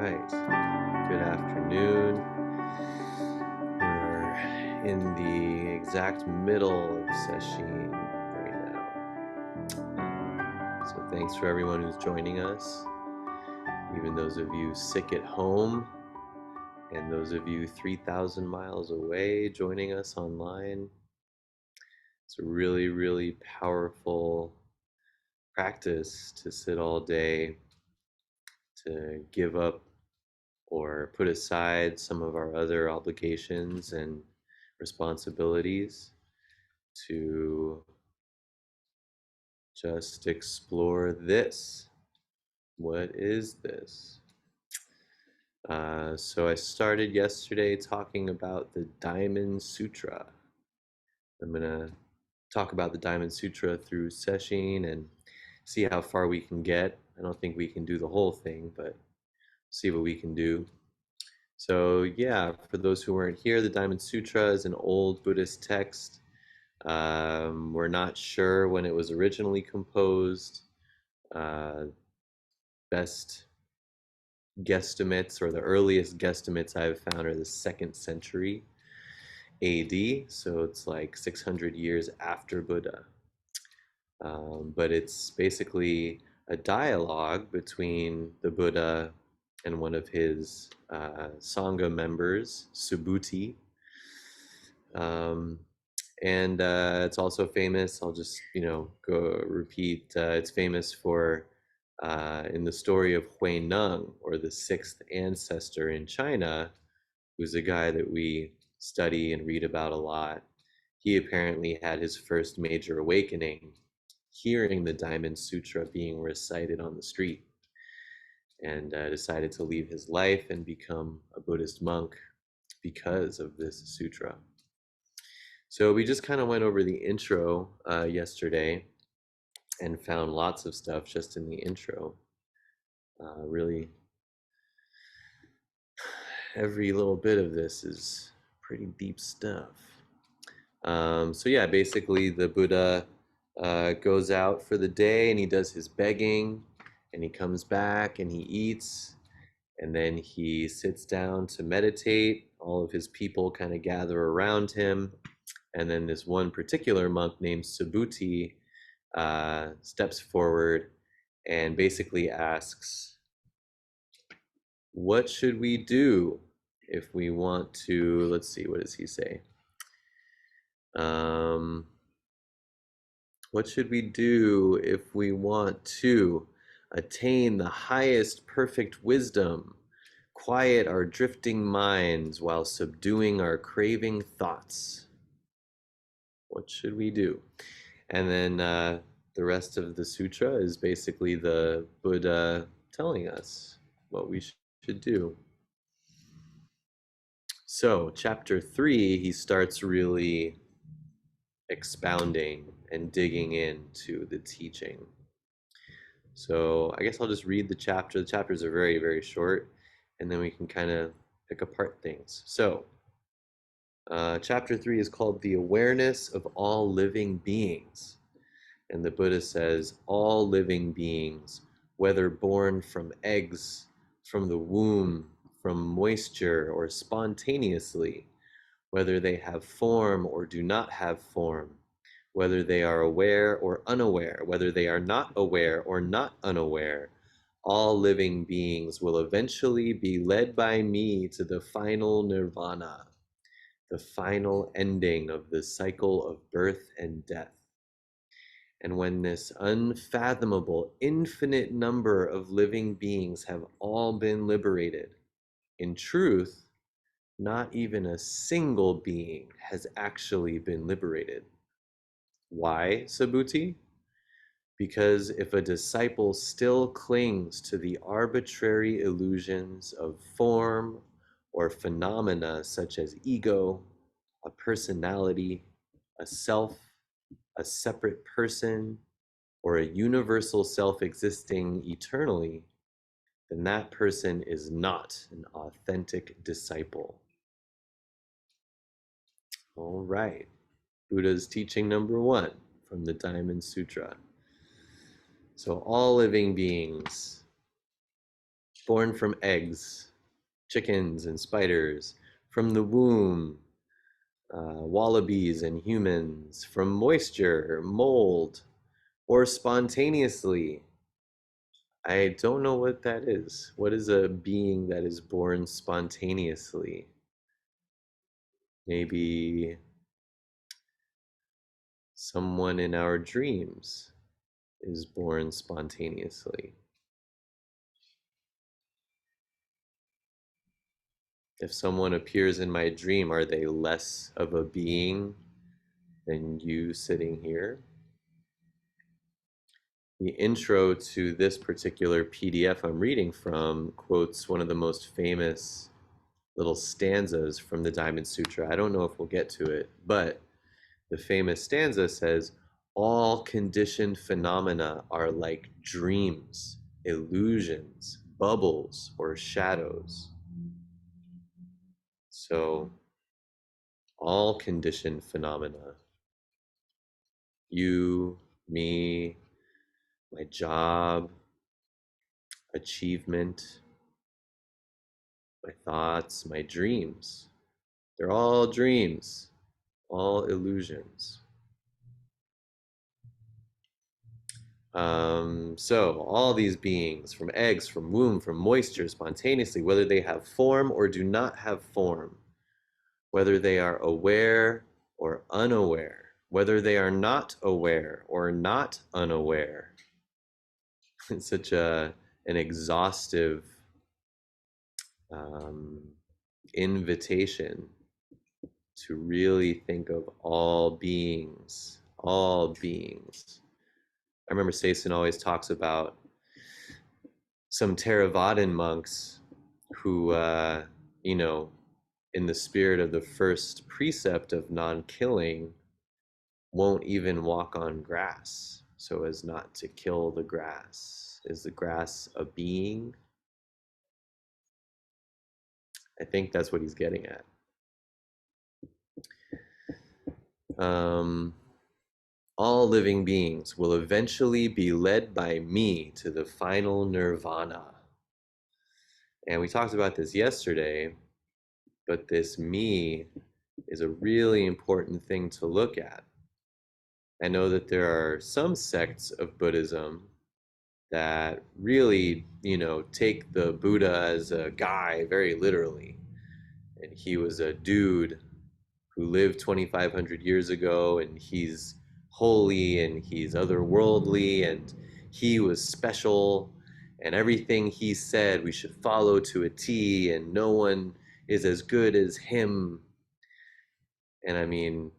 right. Good afternoon. We're in the exact middle of session right now. So thanks for everyone who's joining us, even those of you sick at home and those of you 3,000 miles away joining us online. It's a really, really powerful practice to sit all day, to give up or put aside some of our other obligations and responsibilities to just explore this. What is this? So I started yesterday talking about the Diamond Sutra. I'm going to talk about the Diamond Sutra through sesshin and see how far we can get. I don't think we can do the whole thing, but see what we can do. So yeah, for those who weren't here, the Diamond Sutra is an old Buddhist text. We're not sure when it was originally composed. Uh, Best guesstimates, or the earliest guesstimates I've found, are the 2nd century AD, so it's like 600 years after Buddha. But it's basically a dialogue between the Buddha and one of his Sangha members, Subhuti. Um, and it's also famous. I'll just go repeat. It's famous for in the story of Hui Neng, or the 6th ancestor in China, who's a guy that we study and read about a lot. He apparently had his first major awakening hearing the Diamond Sutra being recited on the street, and decided to leave his life and become a Buddhist monk because of this sutra. So we just kind of went over the intro yesterday and found lots of stuff just in the intro. Really, every little bit of this is pretty deep stuff. So yeah, basically the Buddha goes out for the day and he does his begging, and he comes back and he eats, and then he sits down to meditate. All of his people kind of gather around him, and then this one particular monk named Subhuti steps forward and basically asks, what should we do if we want to, let's see, what does he say? What should we do if we want to attain the highest perfect wisdom, quiet our drifting minds while subduing our craving thoughts? What should we do? And then the rest of the sutra is basically the Buddha telling us what we should do. So, chapter 3, he starts really expounding and digging into the teaching. So, I guess I'll just read the chapter. The chapters are very, very short, and then we can kind of pick apart things. So, chapter 3 is called The Awareness of All Living Beings. And the Buddha says, all living beings, whether born from eggs, from the womb, from moisture, or spontaneously, whether they have form or do not have form, whether they are aware or unaware, whether they are not aware or not unaware, all living beings will eventually be led by me to the final nirvana, the final ending of the cycle of birth and death. And when this unfathomable, infinite number of living beings have all been liberated, in truth, not even a single being has actually been liberated. Why, Subhuti? Because if a disciple still clings to the arbitrary illusions of form or phenomena such as ego, a personality, a self, a separate person, or a universal self existing eternally, then that person is not an authentic disciple. All right, Buddha's teaching number 1 from the Diamond Sutra. So all living beings born from eggs, chickens and spiders, from the womb, wallabies and humans, from moisture, mold, or spontaneously. I don't know what that is. What is a being that is born spontaneously? Maybe someone in our dreams is born spontaneously. If someone appears in my dream, are they less of a being than you sitting here? The intro to this particular PDF I'm reading from quotes one of the most famous little stanzas from the Diamond Sutra. I don't know if we'll get to it, but the famous stanza says, all conditioned phenomena are like dreams, illusions, bubbles, or shadows. So, all conditioned phenomena, you, me, my job, achievement, my thoughts, my dreams, they're all dreams, all illusions. So all these beings, from eggs, from womb, from moisture, spontaneously, whether they have form or do not have form, whether they are aware or unaware, whether they are not aware or not unaware. It's such an exhaustive um, invitation to really think of all beings, all beings. I remember Sason always talks about some Theravadan monks who, you know, in the spirit of the first precept of non killing, won't even walk on grass so as not to kill the grass. Is the grass a being? I think that's what he's getting at. Um, all living beings will eventually be led by me to the final nirvana. And we talked about this yesterday, but this me is a really important thing to look at. I know that there are some sects of Buddhism that really, take the Buddha as a guy very literally. And he was a dude who lived 2,500 years ago, and he's holy and he's otherworldly and he was special. And everything he said we should follow to a T, and no one is as good as him. And I mean,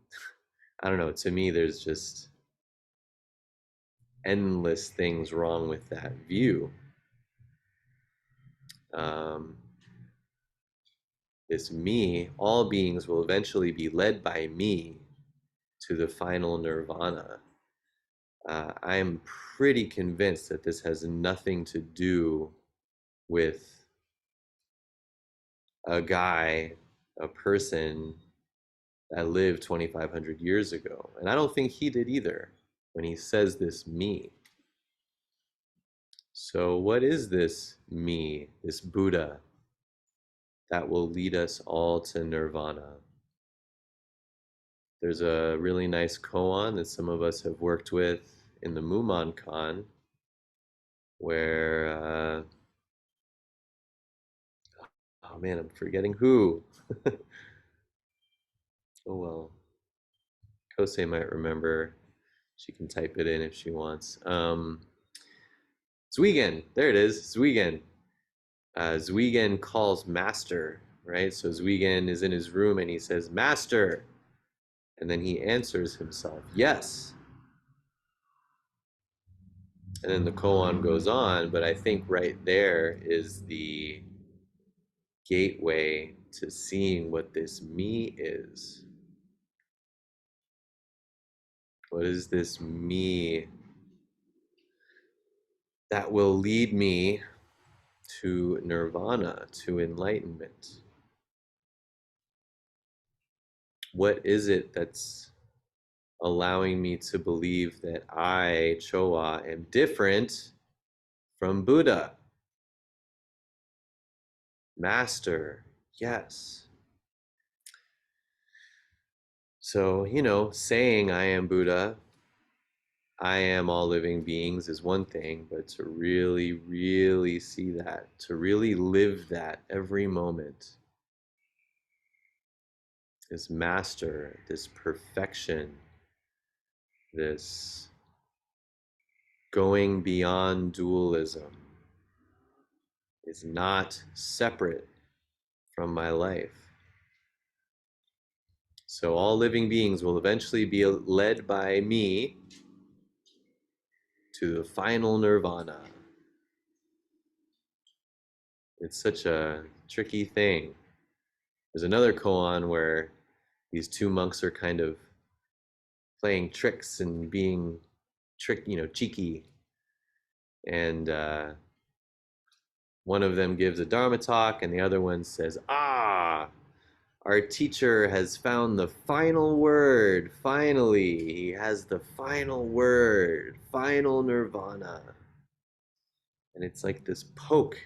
I don't know, to me, there's just endless things wrong with that view. Um, this me, all beings will eventually be led by me to the final nirvana. I'm pretty convinced that this has nothing to do with a guy, a person that lived 2,500 years ago. And I don't think he did either when he says this me. So, what is this me, this Buddha, that will lead us all to nirvana? There's a really nice koan that some of us have worked with in the Mumonkan, where, oh man, I'm forgetting who. Oh well, Kosei might remember. She can type it in if she wants. Zwigen, there it is, Zwigen. Zwigen calls Master, right? So Zwigen is in his room and he says, Master. And then he answers himself, yes. And then the koan goes on, but I think right there is the gateway to seeing what this me is. What is this me that will lead me to nirvana, to enlightenment? What is it that's allowing me to believe that I, Chowa, am different from Buddha? Master, yes. So, saying I am Buddha, I am all living beings is one thing, but to really, really see that, to really live that every moment, this master, this perfection, this going beyond dualism is not separate from my life. So all living beings will eventually be led by me to the final nirvana. It's such a tricky thing. There's another koan where these two monks are kind of playing tricks and being cheeky. And one of them gives a Dharma talk, and the other one says, our teacher has found the final word. Finally, he has the final word, final nirvana. And it's like this poke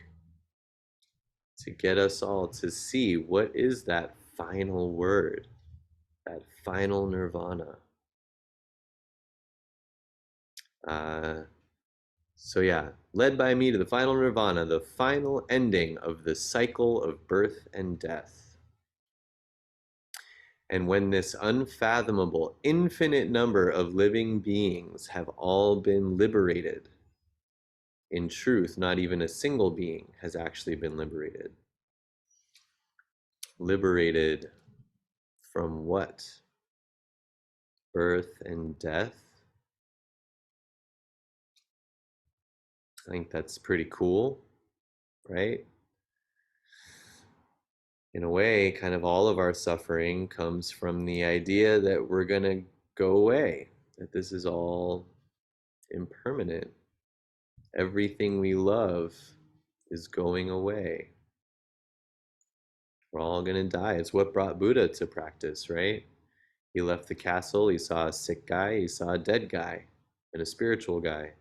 to get us all to see what is that final word, that final nirvana. Uh, so, yeah, led by me to the final nirvana, the final ending of the cycle of birth and death. And when this unfathomable, infinite number of living beings have all been liberated, in truth, not even a single being has actually been liberated. Liberated from what? Birth and death? I think that's pretty cool, right? In a way, kind of all of our suffering comes from the idea that we're going to go away, that this is all impermanent. Everything we love is going away. We're all going to die. It's what brought Buddha to practice, right? He left the castle, he saw a sick guy, he saw a dead guy, and a spiritual guy,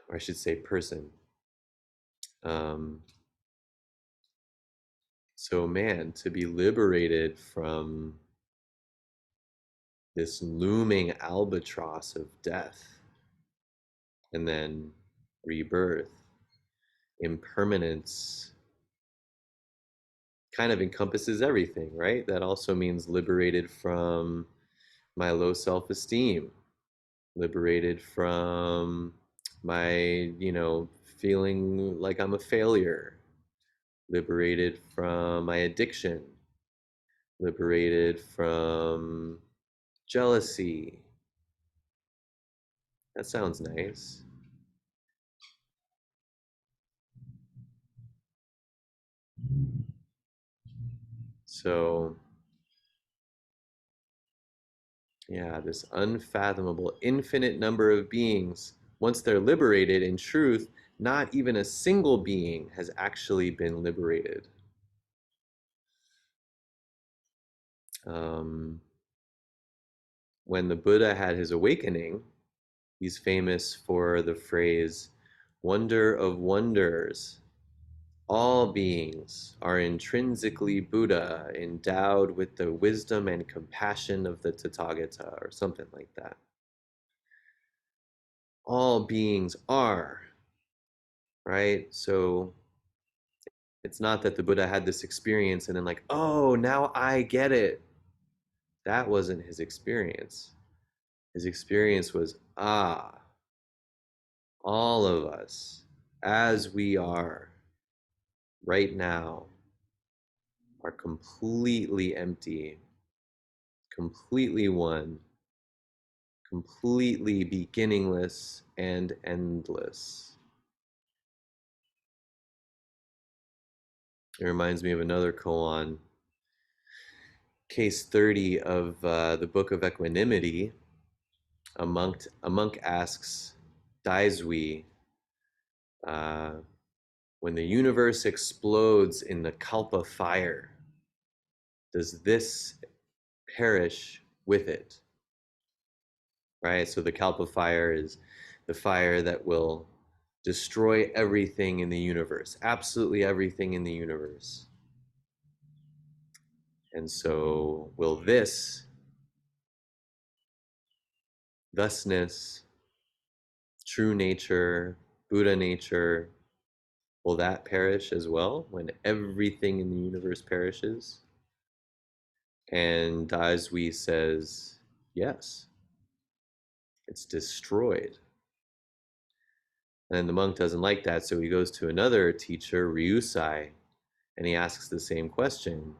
or I should say person. Um, so, man, to be liberated from this looming albatross of death and then rebirth, impermanence, kind of encompasses everything, right? That also means liberated from my low self-esteem, liberated from my, feeling like I'm a failure, liberated from my addiction, liberated from jealousy. That sounds nice. So, yeah, this unfathomable, infinite number of beings, once they're liberated, in truth, not even a single being has actually been liberated. Um, when the Buddha had his awakening, he's famous for the phrase, wonder of wonders. All beings are intrinsically Buddha, endowed with the wisdom and compassion of the Tathagata, or something like that. All beings are, right? So it's not that the Buddha had this experience and then, like, oh, now I get it. That wasn't his experience. His experience was, all of us, as we are right now, are completely empty, completely one, completely beginningless and endless. It reminds me of another koan, case 30 of the Book of Equanimity. A monk asks Daizui, uh, when the universe explodes in the Kalpa fire, does this perish with it? Right? So the Kalpa fire is the fire that will destroy everything in the universe, absolutely everything in the universe. And so, will this thusness, true nature, Buddha nature, will that perish as well when everything in the universe perishes? And Daisui says, yes, it's destroyed. And the monk doesn't like that, so he goes to another teacher, Ryusai, and he asks the same question.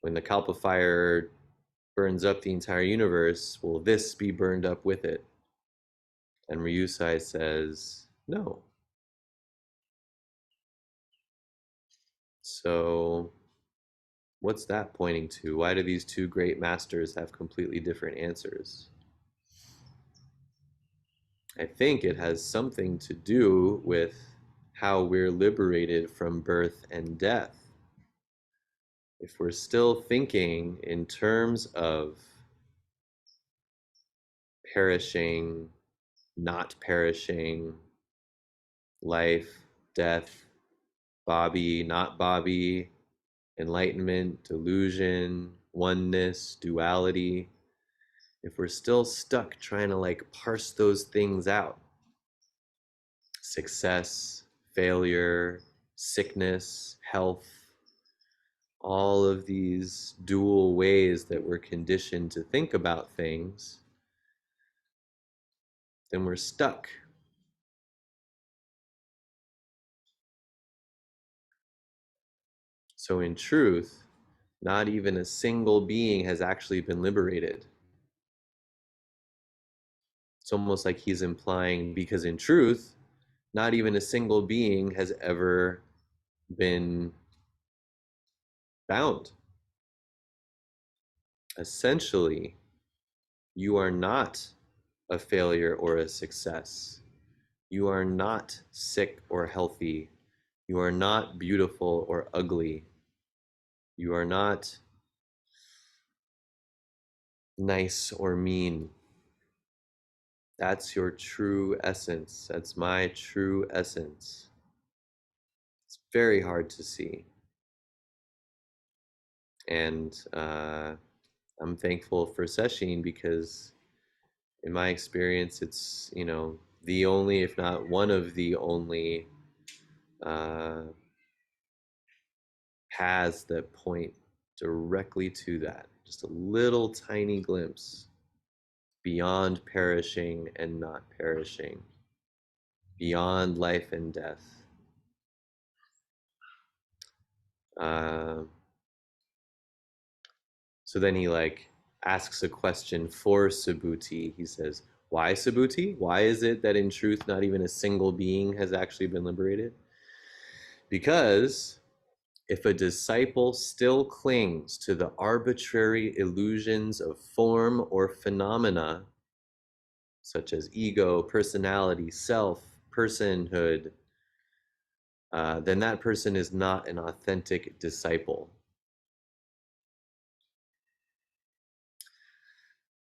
When the Kalpa fire burns up the entire universe, will this be burned up with it? And Ryusai says, no. So, what's that pointing to? Why do these two great masters have completely different answers? I think it has something to do with how we're liberated from birth and death. If we're still thinking in terms of perishing, not perishing, life, death, Bobby, not Bobby, enlightenment, delusion, oneness, duality, if we're still stuck trying to like parse those things out, success, failure, sickness, health, all of these dual ways that we're conditioned to think about things, then we're stuck. So, in truth, not even a single being has actually been liberated. It's almost like he's implying, because in truth, not even a single being has ever been bound. Essentially, you are not a failure or a success. You are not sick or healthy. You are not beautiful or ugly. You are not nice or mean. That's your true essence. That's my true essence. It's very hard to see. And I'm thankful for Sesshin because, in my experience, it's, the only, if not one of the only uh, paths that point directly to that. Just a little tiny glimpse beyond perishing and not perishing, beyond life and death. Uh, so then he like asks a question for Subhuti. He says, why Subhuti? Why is it that in truth not even a single being has actually been liberated? Because if a disciple still clings to the arbitrary illusions of form or phenomena, such as ego, personality, self, personhood, then that person is not an authentic disciple.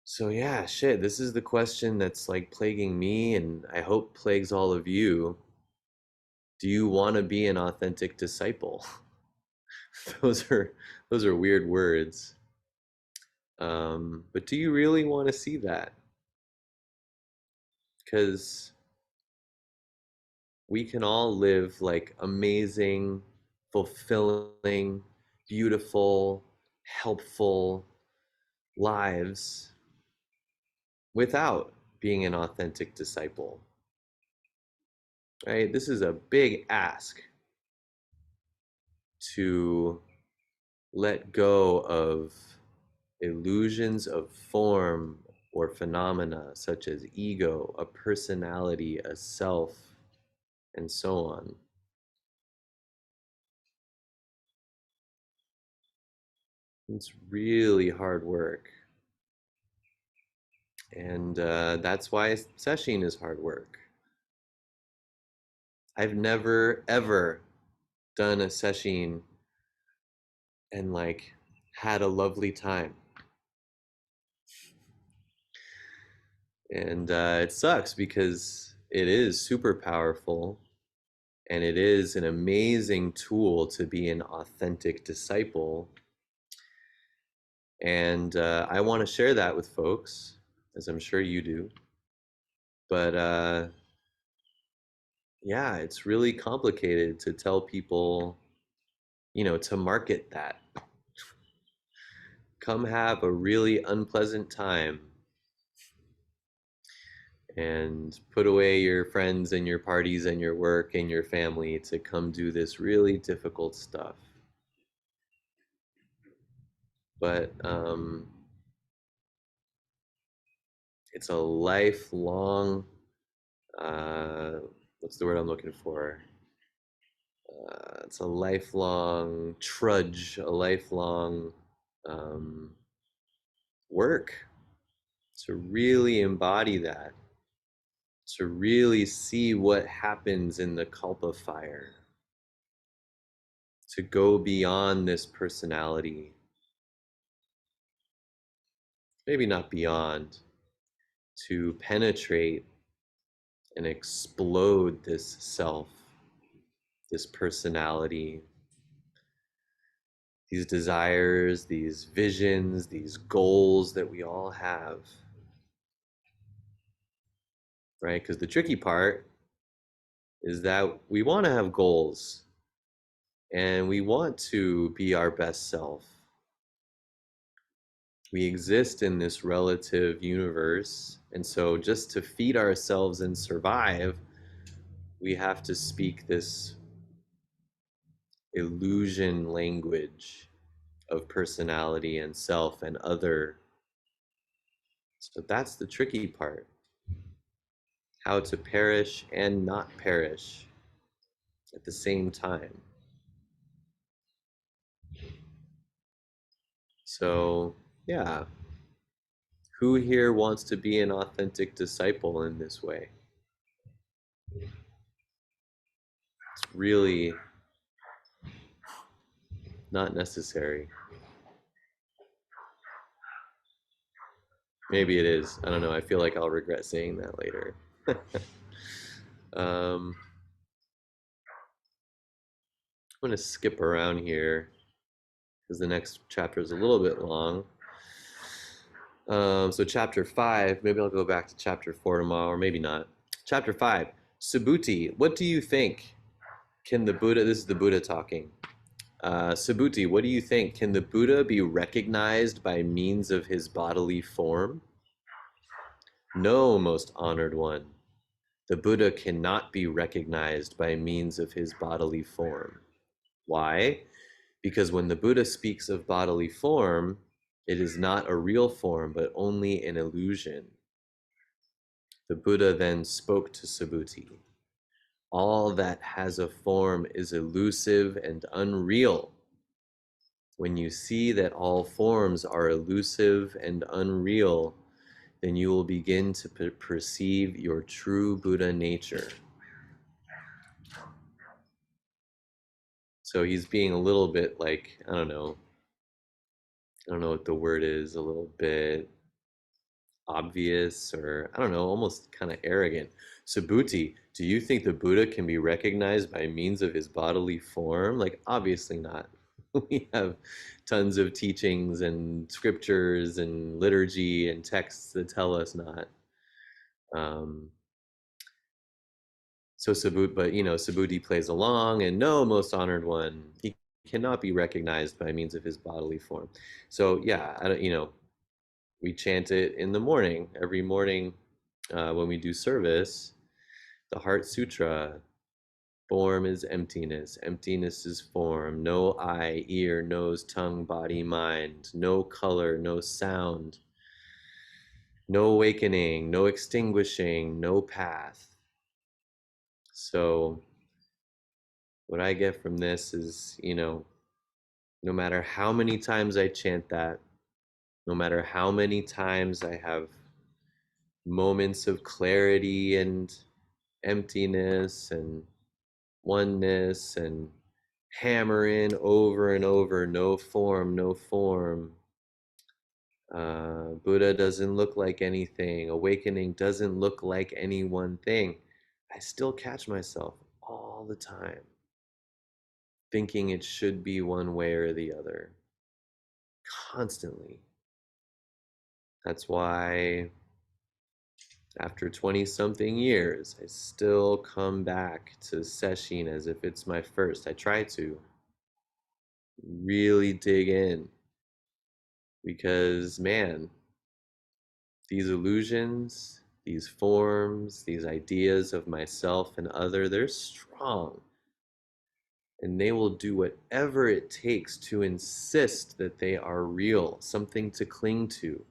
So, yeah, shit, this is the question that's like plaguing me, and I hope plagues all of you. Do you want to be an authentic disciple? those are those are weird words. But do you really want to see that? Because we can all live like amazing, fulfilling, beautiful, helpful lives without being an authentic disciple. Right? This is a big ask to let go of illusions of form or phenomena such as ego, a personality, a self, and so on. It's really hard work. And that's why sesshin is hard work. I've never, ever done a sesshin and like had a lovely time. And it sucks because it is super powerful, and it is an amazing tool to be an authentic disciple. And I want to share that with folks, as I'm sure you do. But yeah, it's really complicated to tell people, to market that. Come have a really unpleasant time and put away your friends and your parties and your work and your family to come do this really difficult stuff. But it's a lifelong, uh, what's the word I'm looking for? It's a lifelong trudge, a lifelong um, work to really embody that, to really see what happens in the Kalpa fire, to go beyond this personality, maybe not beyond, to penetrate and explode this self, this personality, these desires, these visions, these goals that we all have, right? Because the tricky part is that we want to have goals and we want to be our best self. We exist in this relative universe, and so just to feed ourselves and survive, we have to speak this illusion language of personality and self and other. So that's the tricky part. How to perish and not perish at the same time. So, yeah, who here wants to be an authentic disciple in this way? It's really not necessary. Maybe it is. I don't know. I feel like I'll regret saying that later. I'm going to skip around here because the next chapter is a little bit long. So chapter 5, maybe I'll go back to chapter 4 tomorrow, or maybe not. Chapter 5, Subhuti, what do you think? Can the Buddha, this is the Buddha talking. Subhuti, what do you think? Can the Buddha be recognized by means of his bodily form? No, most honored one. The Buddha cannot be recognized by means of his bodily form. Why? Because when the Buddha speaks of bodily form, it is not a real form, but only an illusion. The Buddha then spoke to Subhuti. All that has a form is elusive and unreal. When you see that all forms are elusive and unreal, then you will begin to perceive your true Buddha nature. So he's being a little bit like, I don't know what the word is, a little bit obvious, or I don't know, almost kind of arrogant. Subhuti, do you think the Buddha can be recognized by means of his bodily form? Like, obviously not. We have tons of teachings and scriptures and liturgy and texts that tell us not. Um, so Subhuti plays along, and no, most honored one, he cannot be recognized by means of his bodily form. So yeah, I don't, we chant it in the morning, every morning when we do service, the Heart Sutra. Form is emptiness, emptiness is form, no eye, ear, nose, tongue, body, mind, no color, no sound, no awakening, no extinguishing, no path. So what I get from this is, no matter how many times I chant that, no matter how many times I have moments of clarity and emptiness and oneness and hammer in over and over, no form, no form. Buddha doesn't look like anything. Awakening doesn't look like any one thing. I still catch myself all the time thinking it should be one way or the other, constantly. That's why after 20 something years, I still come back to sesshin as if it's my first. I try to really dig in because, man, these illusions, these forms, these ideas of myself and other, they're strong. And they will do whatever it takes to insist that they are real, something to cling to.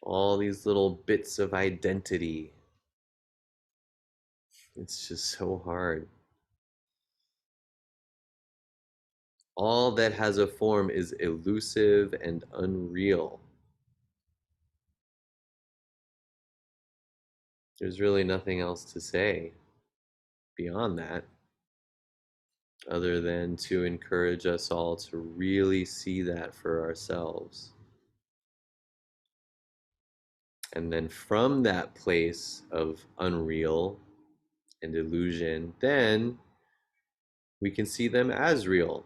All these little bits of identity. It's just so hard. All that has a form is elusive and unreal. There's really nothing else to say beyond that, other than to encourage us all to really see that for ourselves. And then from that place of unreal and illusion, then we can see them as real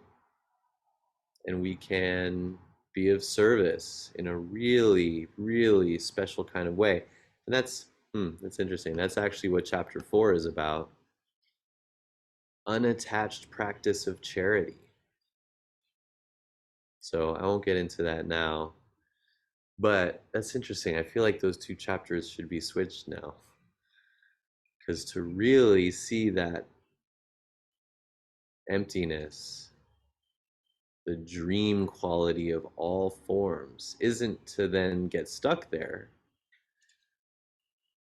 and we can be of service in a really, really special kind of way. And that's interesting. That's actually what chapter 4 is about. Unattached practice of charity. So I won't get into that now. But that's interesting. I feel like those two chapters should be switched now. Because to really see that emptiness, the dream quality of all forms, isn't to then get stuck there,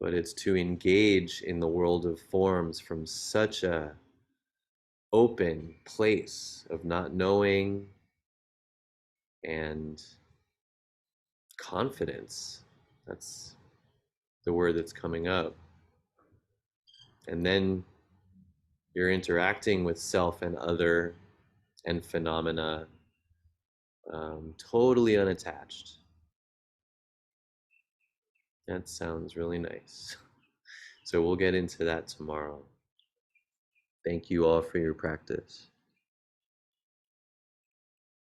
but it's to engage in the world of forms from such a open place of not knowing and confidence. That's the word that's coming up. And then you're interacting with self and other and phenomena totally unattached. That sounds really nice. So we'll get into that tomorrow. Thank you all for your practice.